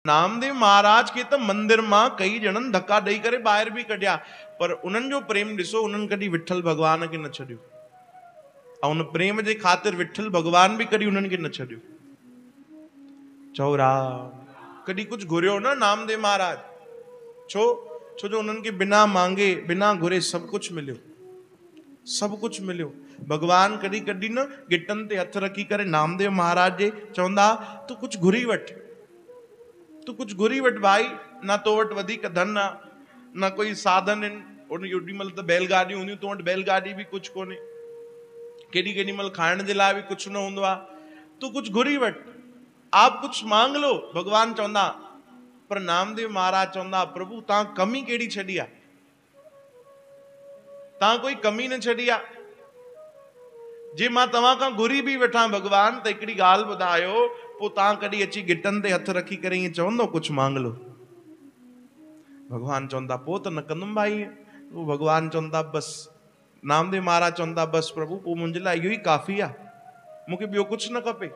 नामदेव महाराज के तो मंदिर में कई जणन धक्का दई करे बाहर भी कढिया, पर उन्हनि जो प्रेम ॾिसो, उन्हनि कॾहिं विठल भगवान के न छॾियो, ऐं उन प्रेम जे ख़ातिर विठल भगवान भी कॾहिं उन्हनि के न छॾियो। चओ राम। कॾहिं कुछ घुरियो न नामदेव महाराज, छो छो जो उन्हनि के बिना मांगे बिना घुरे सब कुछ मिलियो, सब कुछ मिलियो। भगवान कॾहिं कॾहिं न गिटन ते हथ रखी करे नामदेव महाराज जे चवंदा तू कुछ घुरी वठ, तू कुछ घुरी वठ भाई, ना तो वट वधीक धन आ, ना कोई साधन आहिनि, उन ओॾी महिल त बैलगाॾियूं हूंदियूं, तो वटि बैलगाॾी भी कुछ कोन्हे, केॾी केॾी महिल खाइण जे लाइ भी कुछ न हूंदो आहे, तू कुछ घुरी वठ, आप कुछ मांग लो। भगवान चवंदा, पर नामदेव महाराज चवंदा प्रभु तव्हां कमी कहिड़ी छॾी आहे, तव्हां कोई कमी न छॾी आहे, जे मां तव्हां खां घुरी भी वठां भगवान, त हिकिड़ी ॻाल्हि ॿुधायो, पोइ तव्हां कॾहिं अची गिटनि ते हथ रखी करे ईअं चवंदो कुछ मांग लो? भगवान चवंदा पोइ त न कंदुमि भाई। पोइ भगवान चवंदा बस, नामदेव महाराज चवंदा बस प्रभु पोइ मुंहिंजे लाइ इहो ई काफ़ी आहे, मूंखे ॿियो कुछ न खपे।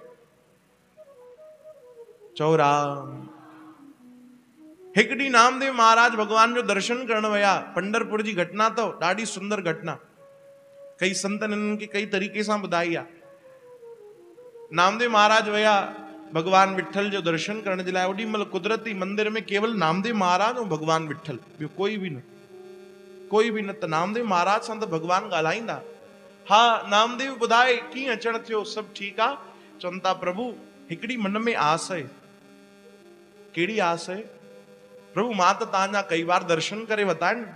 चओ राम। हिकु ॾींहुं नामदेव महाराज भगवान जो दर्शन करण विया, पंढरपुर जी घटना अथव, ॾाढी सुंदर घटना, कई संतन इन्हनि खे कई तरीक़े सां ॿुधाई आहे। नामदेव महाराज विया भगवान विठल जो दर्शन करण जे लाइ, ओॾी महिल कुदरती मंदिर में केवल नामदेव महाराज ऐं भगवान विठल, ॿियो कोई भी न, कोई भी न। त नामदेव महाराज सां त भगवान ॻाल्हाईंदा, हा नामदेव ॿुधाए कीअं अचण थियो, सभु ठीकु आहे? चवनि था प्रभु हिकिड़ी मन में आस आहे। कहिड़ी आस आहे? प्रभु मां त तव्हांजा कई बार दर्शन करे वरिता आहिनि,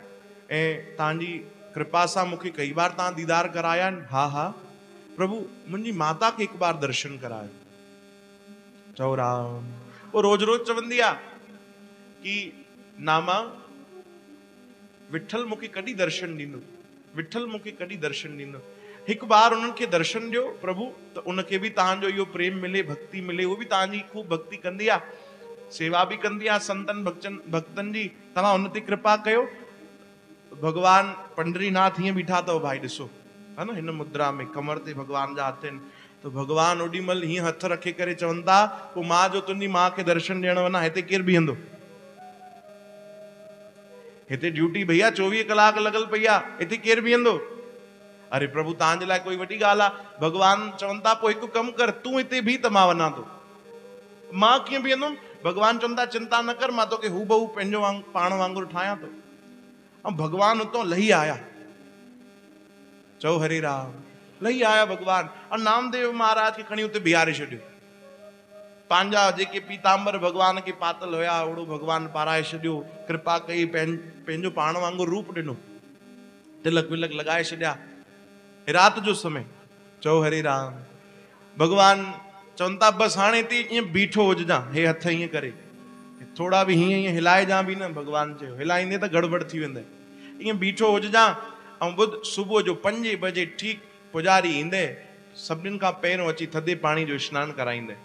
ऐं तव्हांजी कृपा सां मूंखे कई बार तव्हां दीदार कराया आहिनि। हा हा प्रभु मुंहिंजी माता खे हिकु बार दर्शन करायो। चओ राम। वो रोज रोज चवंदी आहे कि नामा विठल मूंखे कॾहिं दर्शन ॾींदो, विठल मूंखे कॾहिं दर्शन ॾींदो। हिकु बार उन्हनि खे दर्शन ॾियो प्रभु, त उनखे भी तव्हांजो इहो प्रेम मिले, भक्ति मिले, उहो भी तव्हांजी खूब भक्ति कंदी आहे, सेवा भी कंदी आहे संतन भक्तन जी, तव्हां उन ते कृपा कयो। भगवान पंडरीनाथ हीअं बीठा अथव भाई, ॾिसो है न, हिन मुद्रा में कमर ते भगवान जा हथ आहिनि। तो भगवान ओॾी महिल हीअं हथ रखे करे चवनि था, पोइ मां जो तुंहिंजी मां खे दर्शन ॾियण वञा, हिते केरु बीहंदो? हिते ड्यूटी भैया 24 कलाक लॻल पई आहे, हिते केरु बीहंदो? अरे प्रभु तव्हांजे लाइ कोई वॾी ॻाल्हि आहे। भगवान चवनि था पोइ हिकु कमु कर, तूं हिते बीह त मां वञा थो। मां कीअं बीहंदुमि? भगवान चवनि था चिंता न कर, मां तोखे हूबहू पंहिंजो पाण वांगुरु ठाहियां थो। ऐं भगवान उतो लही आया। चओ हरे राम। लही आया भगवान, और नामदेव महाराज खे खणी उते बीहारे छॾियो। पंहिंजा जेके पीताम्बर भगवान खे पातल हुया ओड़ो भगवान पाराए छॾियो, कृपा कई, पंहिंजो पाण वांगुरु रूप ॾिनो, तिलक विलक लॻाए छॾिया। राति जो समय। चओ हरे राम। भगवान चवनि था बसि हाणे हिते ईअं बीठो हुजां, हे हथ ईअं करे, थोड़ा भी हीअं हीअं हिलाइजां भी न। भगवान चयो हिलाईंदे त गड़बड़ थी वेंदे, ईअं बीठो हुजां। ऐं ॿुध, सुबुह जो 5 बजे ठीक पुजारी ईंदे, सभिनीनि खां पहिरियों अची थधे पाणी जो स्नान कराईंदे।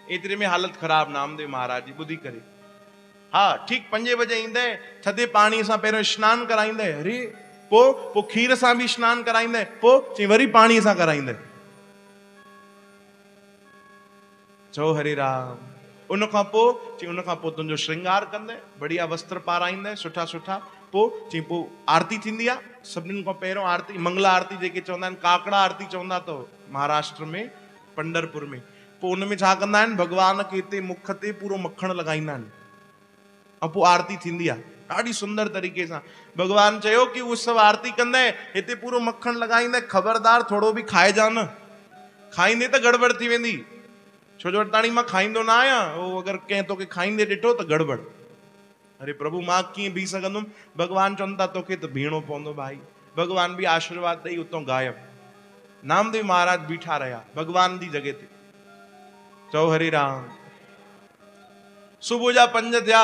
एतिरे में हालत ख़राब नामदेव महाराज जी ॿुधी करे। हा ठीक 5 बजे ईंदे, थधे पाणी सां पहिरियों स्नान कराईंदे, अरे पोइ खीर सां भी स्नान कराईंदे, पोइ चई वरी पाणी सां कराईंदे। चओ हरे राम। उन खां पोइ चई उन खां पोइ तुंहिंजो श्रृंगार कंदे, बढ़िया वस्त्र पाराईंदे सुठा सुठा। पोइ चई पोइ आरती थींदी आहे, सभिनीनि खां पहिरियों आरती, मंगला आरती जेके चवंदा आहिनि, काकड़ा आरती चवंदा अथव महाराष्ट्र में, पंढरपुर में। पोइ उन में छा कंदा आहिनि, भगवान खे हिते मुख ते पूरो मक्खण लॻाईंदा आहिनि, ऐं पोइ आरती थींदी आहे ॾाढी सुंदर तरीक़े सां। भगवान चयो कि उहो सभु आरती कंदे, हिते पूरो मक्खण लॻाईंदे, ख़बरदार थोरो बि खाइजां न, खाईंदे त गड़बड़ थी वेंदी। छो जो ताणी मां खाईंदो न आहियां, उहो अगरि कंहिं तोखे खाईंदे ॾिठो त गड़बड़। अरे प्रभु मां कीअं बीह सघंदुमि? भगवान चवनि था तोखे त बीहणो पवंदो भाई। भगवान भी आशीर्वाद ॾेई उतो गायब। नामदेव महाराज बीठा रहिया भगवान जी जॻह ते। चओ हरे राम। सुबुह जा 5 थिया,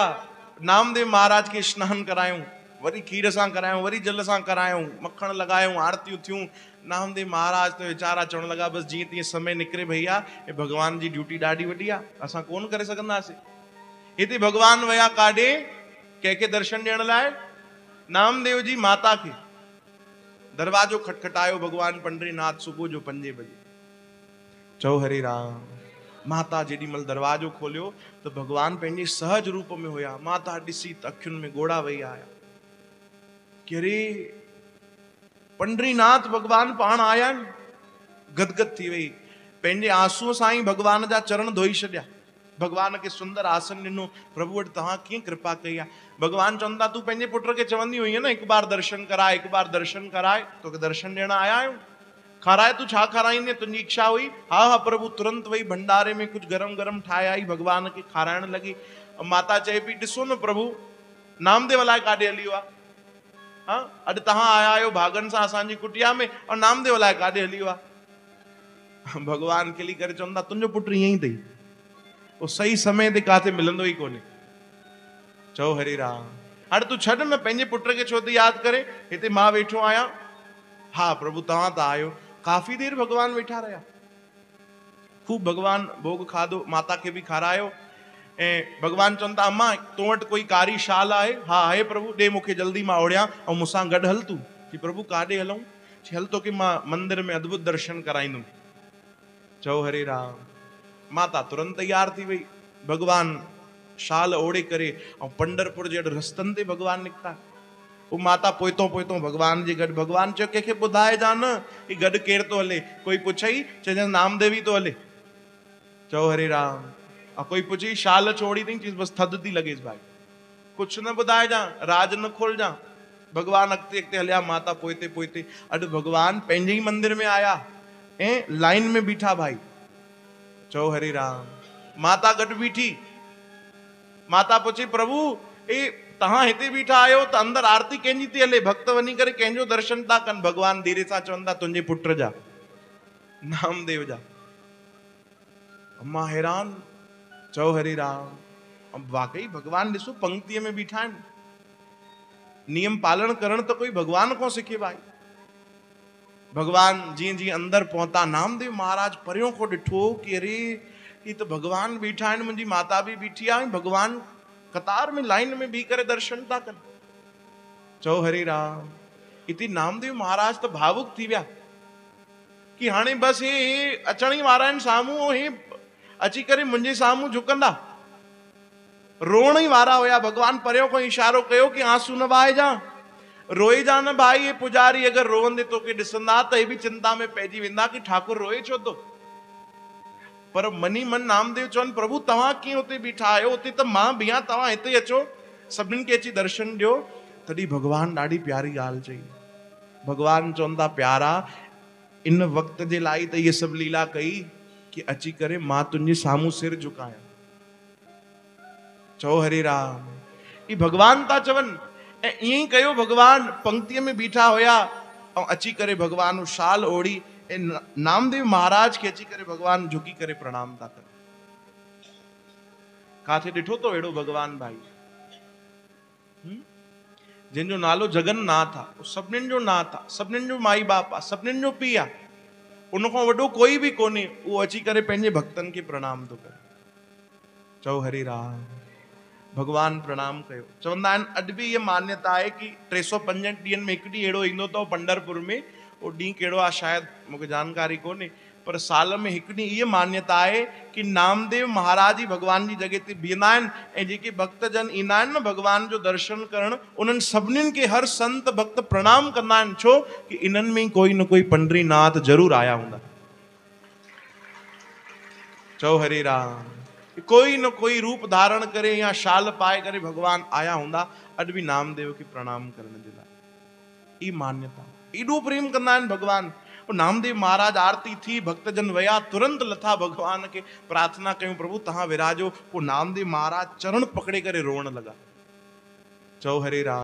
नामदेव महाराज खे स्नान करायूं, वरी खीर सां करायूं, वरी जल सां करायूं, मक्खण लॻायूं, आरतियूं थियूं। नामदेव महाराज त वीचारा चवण लॻा बसि जीअं तीअं समय निकिरे भैया, हे भगवान जी ड्यूटी ॾाढी वॾी आहे, असां कोन करे सघंदासीं। हिते भगवान विया काॾे, कंहिंखे दर्शन ॾियण लाइ? नामदेव जी माता खे। दरवाजो खटखटायो भगवान पंडरीनाथ सुबुह जो 5 बजे। चओ हरे राम। माता जेडीमल दरवाजो खोलियो तो भगवान पंहिंजे सहज रूप में हुया। माता ॾिसी त अखियुनि में गोड़ा वही आया कि अरे पंडरीनाथ भगवान पाण आया आहिनि। गदगद थी वई, पंहिंजे आंसूअ सां ई भगवान जा चरण धोई छॾिया। भगवान खे सुंदर आसन ॾिनो। प्रभु वटि तव्हां कीअं कृपा कई आहे? भगवान चवनि था तूं पंहिंजे पुट खे चवंदी हुई न हिकु बार दर्शन कराए, हिकु बार दर्शन कराए, तोखे दर्शन ॾियण आया आहियूं। खाराए तूं छा खाराईंदे? तुंहिंजी इच्छा हुई? हा हा प्रभु। तुरंत वही भंडारे में कुछ गरम गरम ठाहे आई, भगवान खे खाराइण लगी। माता चए पई ॾिसो न प्रभु, नामदेव अलाए काॾे हली वियो आहे। हाँ, अॼु तव्हां आया आहियो भागनि सां असांजी कुटिया में, और नामदेव अलाए काॾे हली वियो आहे। भगवान खिली करे चवंदा तुंहिंजो पुटु ईअं ई अथई, वो सही समय ते काथे मिलंदो ई कोन्हे। चओ हरे राम। हाणे तूं छॾ न, पंहिंजे पुट खे छो थी यादि करे? हिते मां वेठो आहियां। हा प्रभु तव्हां त आयो। काफ़ी देर भगवान वेठा रहिया। खूब भगवान भोग खाधो, माता खे बि खारायो। ऐं भगवान चवनि था अम्मा तो वटि कोई कारी शाल आहे? हा आहे प्रभु, ॾे मूंखे जल्दी मां ओढ़ियां ऐं मूंसां गॾु हल तूं। कि प्रभु काॾे हलूं? हल तोखे मां मंदिर में अद्भुत दर्शन कराईंदुमि। चओ हरे राम। माता तुरंत तैयार थी वई। भगवान शाल ओढ़े करे ऐं पंडरपुर जे रस्तनि ते भगवान निकिता। वो माता पोइतो पोइतो भगवान जे गॾु। भगवान चयो कंहिंखे ॿुधाइजां न ही गॾु केरु थो हले। कोई पुछई, चइजांइ नामदेवी थो हले। चओ हरे राम। और कोई पुछई शाल छोड़ी थी, चीज बस थद थी लॻेसि भाई, कुछ न ॿुधाइजां, राज न खोलजां। भगवान अॻिते अॻिते हलिया, माता पोइते पोइते। अॼु भगवान पंहिंजे ई मंदिर में आया ऐं लाइन में बीठा भाई। चओ हरे राम। माता गॾु बीठी। माता पुछी प्रभु ए तव्हां हिते बीठा आहियो त अंदर आरती कंहिंजी थी हले? भक्त वञी करे कंहिंजो दर्शन था कनि। भगवान धीरे सां चवनि था तुंहिंजे पुट जा, नामदेव जा। अम्मा हैरान। चओ हरे राम। अब वाकई भगवान ॾिसो पंक्तिअ में बीठा आहिनि। नियम पालन करण त कोई भगवान को सिखे भाई। भगवान जीअं जीअं अंदर पहुता, नामदेव महाराज परियों को ॾिठो कि अरे ही त भगवान बीठा आहिनि, मुंहिंजी माता बि बीठी आहे, भगवान कतार में लाइन में बीह करे दर्शन था कनि। चओ हरे राम। इते नामदेव महाराज त भावुक थी विया कि हाणे बसि हे अचण ई वारा आहिनि साम्हूं, हे अची करे मुंहिंजे साम्हूं झुकंदा। रोअण ई वारा हुया। भगवान परियों को इशारो कयो कि आंसू न वहाइजां, रोइजां न भाई। ये पुजारी अगरि रोअंदे तोखे ॾिसंदा त हे बि चिंता में पइजी वेंदा कि ठाकुर रोए छो थो। पर मनी मन नामदेव चवनि प्रभु तव्हां कीअं उते बीठा आहियो? उते त मां बीहां, तव्हां हिते अचो, सभिनीनि खे अची दर्शन ॾियो। तॾहिं भगवान ॾाढी प्यारी ॻाल्हि चई। भगवान चवनि था प्यारा, इन वक़्त जे लाइ त इहे सभु लीला कई कि अची करे मां तुंहिंजे साम्हूं सिर झुकायां। चओ हरे राम। ये भगवान था चवनि। ऐं ईअं ई कयो। भगवान पंक्तिअ में बीठा हुया ऐं अची करे भगवान शाल ओढ़ी ऐं नामदेव महाराज खे अची करे भगवान झुकी करे प्रणाम था कनि। काथे ॾिठो तो अहिड़ो भगवान भाई? जंहिंजो नालो जगन्नाथ आहे, सभिनीनि जो नाथ आहे, सभिनीनि जो माई बाप आहे, सभिनीनि जो पीउ आहे। उनखां वॾो कोई बि कोन्हे। उहो अची करे पंहिंजे भक्तनि खे प्रणाम थो करे। चओ हरे राम। भगवान प्रणाम कयो। चवंदा आहिनि अॼु बि इहा मान्यता आहे कि 365 ॾींहंनि में हिकु ॾींहुं अहिड़ो ईंदो अथव पंडरपुर में। उहो ॾींहुं कहिड़ो आहे शायदि मूंखे जानकारी कोन्हे, पर साल में हिकु ॾींहुं इहा मान्यता आहे कि नामदेव महाराज ही भगवान जी जॻह ते बीहंदा आहिनि ऐं जेके भक्तजन ईंदा आहिनि न भगवान जो दर्शन करणु, उन्हनि सभिनीनि खे हर संत भक्त प्रणाम कंदा आहिनि। छो कि इन्हनि में कोई न कोई पंडरीनाथ ज़रूरु आया हूंदा। चओ हरे राम। कोई न कोई रूप धारण करे या शाल पाए करे भगवान आया हूंदा। अॼु बि नामदेव खे प्रणाम करण जे लाइ ई मान्यता। एॾो प्रेम कंदा आहिनि भगवान। नामदेव महाराज आरती थी, भक्तजन वया, तुरंत लथा भगवान खे प्रार्थना कयूं प्रभु तव्हां विराजो। पोइ नामदेव महाराज चरण पकड़े करे रोअण लगा। चओ हरे राम।